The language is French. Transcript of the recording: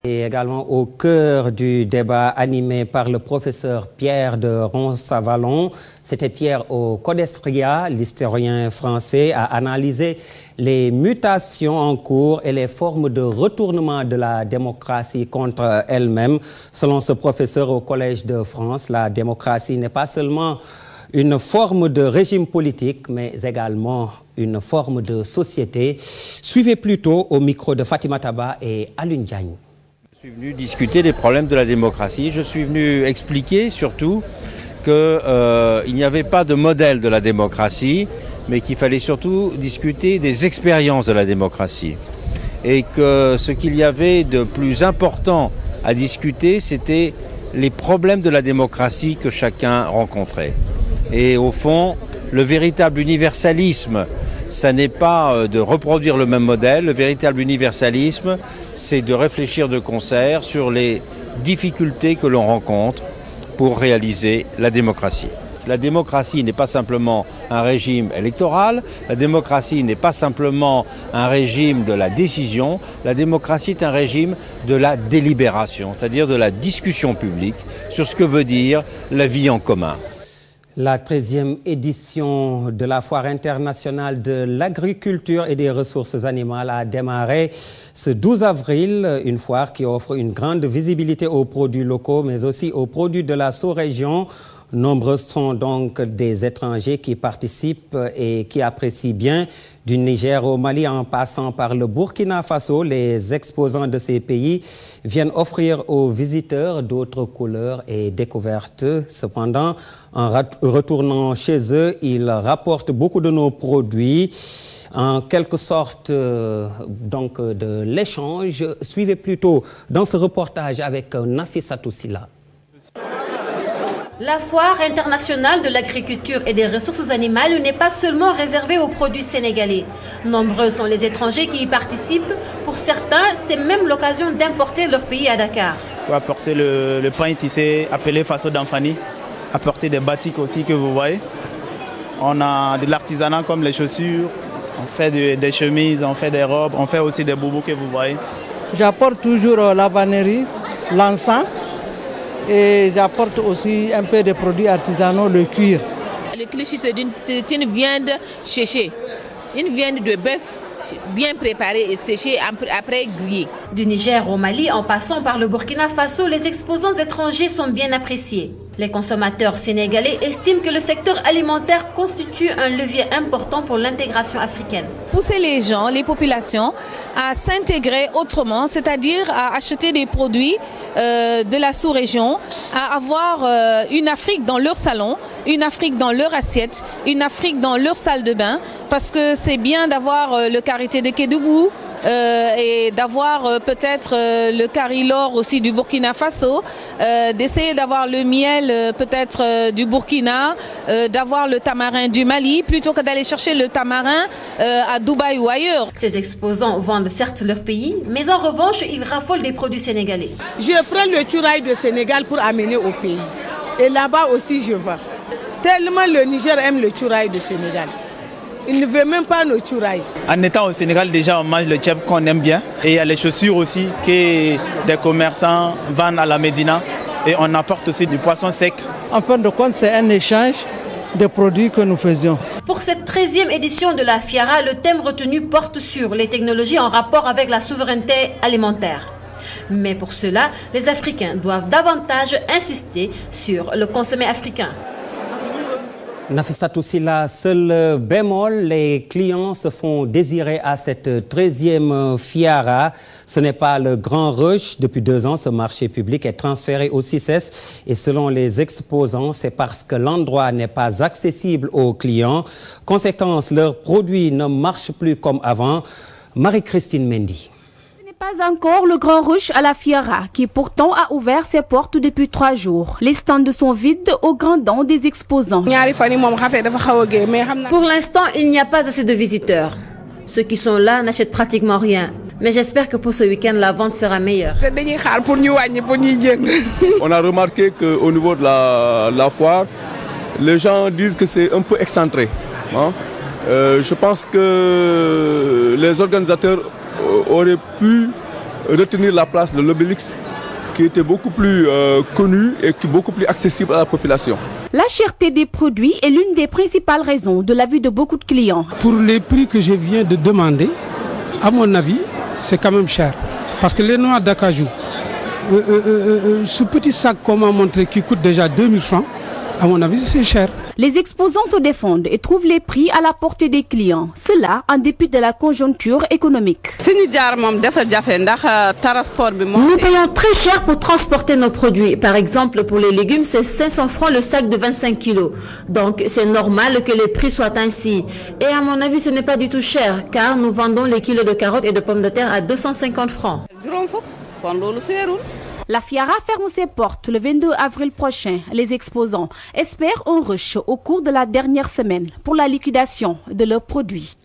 Et également au cœur du débat animé par le professeur Pierre de Ronsavalon. C'était hier au Codestria, l'historien français a analysé les mutations en cours et les formes de retournement de la démocratie contre elle-même. Selon ce professeur au Collège de France, la démocratie n'est pas seulement une forme de régime politique, mais également une forme de société. Suivez plutôt au micro de Fatima Taba et Alun Diagne. Je suis venu discuter des problèmes de la démocratie. Je suis venu expliquer surtout qu'il n'y avait pas de modèle de la démocratie, mais qu'il fallait surtout discuter des expériences de la démocratie. Et que ce qu'il y avait de plus important à discuter, c'était les problèmes de la démocratie que chacun rencontrait. Et au fond, le véritable universalisme, ça n'est pas de reproduire le même modèle. Le véritable universalisme, c'est de réfléchir de concert sur les difficultés que l'on rencontre pour réaliser la démocratie. La démocratie n'est pas simplement un régime électoral, la démocratie n'est pas simplement un régime de la décision, la démocratie est un régime de la délibération, c'est-à-dire de la discussion publique sur ce que veut dire la vie en commun. La 13e édition de la Foire internationale de l'agriculture et des ressources animales a démarré ce 12 avril, une foire qui offre une grande visibilité aux produits locaux, mais aussi aux produits de la sous-région. Nombreux sont donc des étrangers qui participent et qui apprécient bien. Du Niger au Mali en passant par le Burkina Faso, les exposants de ces pays viennent offrir aux visiteurs d'autres couleurs et découvertes. Cependant, en retournant chez eux, ils rapportent beaucoup de nos produits. En quelque sorte donc de l'échange. Suivez plutôt dans ce reportage avec Nafissatou Silla. La foire internationale de l'agriculture et des ressources animales n'est pas seulement réservée aux produits sénégalais. Nombreux sont les étrangers qui y participent. Pour certains, c'est même l'occasion d'importer leur pays à Dakar. On va apporter le pain tissé appelé Faso d'Anfani, apporter des batiks aussi que vous voyez. On a de l'artisanat comme les chaussures, on fait des chemises, on fait des robes, on fait aussi des boubous que vous voyez. J'apporte toujours la vannerie, l'encens. Et j'apporte aussi un peu de produits artisanaux, le cuir. Le cliché, c'est une viande séchée, une viande de bœuf bien préparée et séchée, après grillée. Du Niger au Mali, en passant par le Burkina Faso, les exposants étrangers sont bien appréciés. Les consommateurs sénégalais estiment que le secteur alimentaire constitue un levier important pour l'intégration africaine. Pousser les gens, les populations, à s'intégrer autrement, c'est-à-dire à acheter des produits de la sous-région, à avoir une Afrique dans leur salon, une Afrique dans leur assiette, une Afrique dans leur salle de bain, parce que c'est bien d'avoir le karité de Kédougou, et d'avoir peut-être le carilor aussi du Burkina Faso, d'essayer d'avoir le miel peut-être du Burkina, d'avoir le tamarin du Mali, plutôt que d'aller chercher le tamarin à Dubaï ou ailleurs. Ces exposants vendent certes leur pays, mais en revanche, ils raffolent des produits sénégalais. Je prends le tchouraï de Sénégal pour amener au pays. Et là-bas aussi, je vends. Tellement le Niger aime le tchouraï de Sénégal. Il ne veut même pas nos tchouraï. En étant au Sénégal, déjà, on mange le tchèp qu'on aime bien. Et il y a les chaussures aussi que des commerçants vendent à la Médina. Et on apporte aussi du poisson sec. En fin de compte, c'est un échange de produits que nous faisions. Pour cette 13e édition de la FIARA, le thème retenu porte sur les technologies en rapport avec la souveraineté alimentaire. Mais pour cela, les Africains doivent davantage insister sur le consommé africain. Nafissatou Silla, seul bémol, les clients se font désirer à cette 13e FIARA. Ce n'est pas le grand rush. Depuis 2 ans, ce marché public est transféré au CICES. Et selon les exposants, c'est parce que l'endroit n'est pas accessible aux clients. Conséquence, leurs produits ne marchent plus comme avant. Marie-Christine Mendy. Pas encore le grand rush à la FIARA, qui pourtant a ouvert ses portes depuis 3 jours. Les stands sont vides au grand dam des exposants. Pour l'instant, il n'y a pas assez de visiteurs. Ceux qui sont là n'achètent pratiquement rien. Mais j'espère que pour ce week-end, la vente sera meilleure. On a remarqué qu'au niveau de la foire, les gens disent que c'est un peu excentré. Hein? Je pense que les organisateurs auraient pu retenir la place de l'Obélisque, qui était beaucoup plus connu et beaucoup plus accessible à la population. La cherté des produits est l'une des principales raisons de l'avis de beaucoup de clients. Pour les prix que je viens de demander, à mon avis, c'est quand même cher. Parce que les noix d'acajou, ce petit sac qu'on m'a montré qui coûte déjà 2000 francs, à mon avis, c'est cher. Les exposants se défendent et trouvent les prix à la portée des clients. Cela en dépit de la conjoncture économique. Nous payons très cher pour transporter nos produits. Par exemple, pour les légumes, c'est 500 francs le sac de 25 kilos. Donc, c'est normal que les prix soient ainsi. Et à mon avis, ce n'est pas du tout cher, car nous vendons les kilos de carottes et de pommes de terre à 250 francs. La Fiara ferme ses portes le 22 avril prochain. Les exposants espèrent un rush au cours de la dernière semaine pour la liquidation de leurs produits.